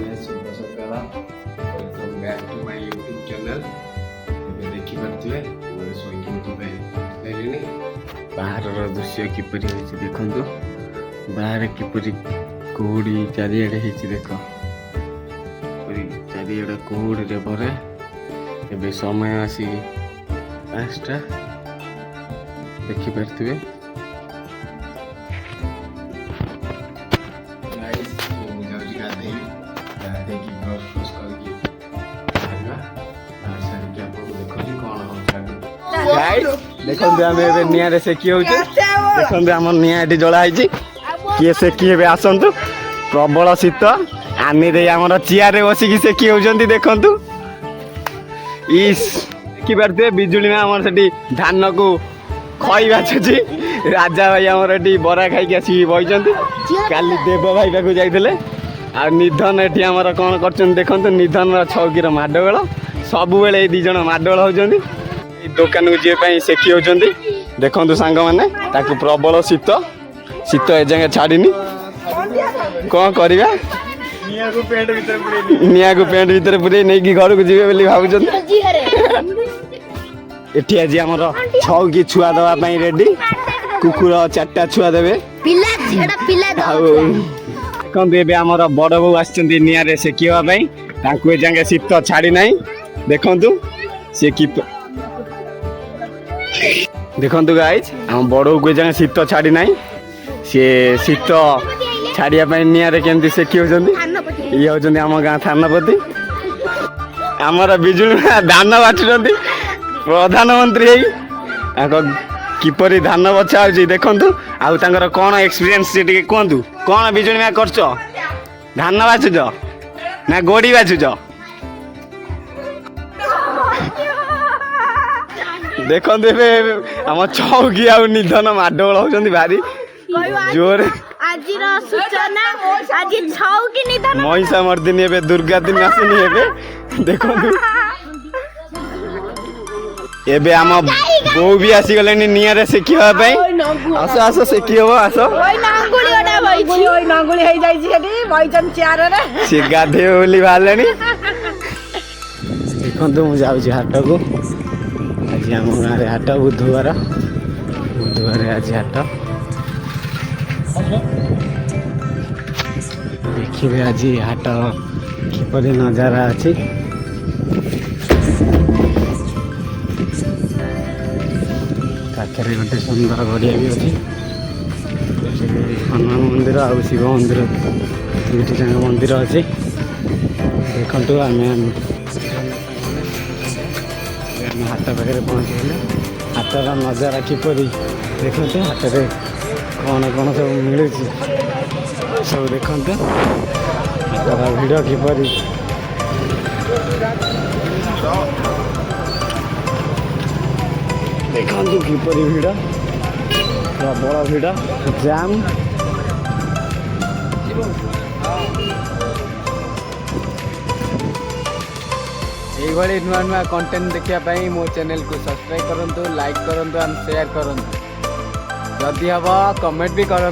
शुभ सकाल welcome back to my YouTube channel. देखी पारे बाहर दृश्य किपरि देखु बाहर किपरि कुहुड़ी चारिड़े देख चारिड़े कुहुड़ी भरे एबे समय आसी 5टा देखिपारे देखो आम निआरे सेकी हो देखो आम निआ ये जला किए सेकी हे आसतु प्रबल शीत आनी आम चेयर बसिकी सेकी होती देखु इस देखी पारे बिजुली आम से धान को खई बाछुची राजा भाई आमर ये बरा खाई आसिक बही काली देव भाई पाक जाते आ निधन ये आमर कौन कर देखो निधन छौकीर माडगोल सब बेले दी जन माडगोल होती दुकान को जीवाई सेकी होती देखु सांग मैंने प्रबल शीत शीत एजाए छाड़ी कौन करवा निआ को पेंट भीतर पूरे नहीं घर को जी भाव एटी आज आम 6 की छुआ दवाई रेडी कुकुर 4टा छुआ देवे देखते आम बड़ बो आनिया सेकिवाई जाए शीत छाड़ी ना देखु सी कि देखु गाइज आम बड़ को जाए शीत छाड़ी ना सी शीत छाड़ियापाई निआरे केमती सेकी होती ये होती आम गाँ थानापति आमर बिजुली धान बाटुंट प्रधानमंत्री किपरि धान बछा हो देखु आर कौन एक्सपीरियंस कहतु कौन बिजुली मैं कर धान बाछुच ना गोड़ी बाछुच देखु आम चौकी आ निधन माडगोल होती भारी जोर महिषा मर्दिनी ए दुर्गा दिन आसनी ए देखु एबे आम बो भी आसीगले निआरे सेकिवाई आस आस सेकी हम आस सी गाधे बोली बाहर देखु मुझे हाट को आज आम गाँव हाट बुधवार आज हाट देखिए आज हाट किपरि नजारा अच्छी पाखे गोटे सुंदर गड़िया भी अच्छी हनुमान मंदिर आ शिव मंदिर दुईटी जाक मंदिर अच्छी देखु आम हाट पाखे पहुँचले हाटर नजारा किपरि देखते हाट में कौन कौन सब मिलूँ सब देखते हाटर भिड़ किपरि देखु किपरि भिड़ प्रबल भिड़ जाम ये नुआ नुआ कंटेंट देखापी मो चैनल को सब्सक्राइब करूँ लाइक करूँ एंड शेयर करूँ जदि हम कमेंट भी करूँ।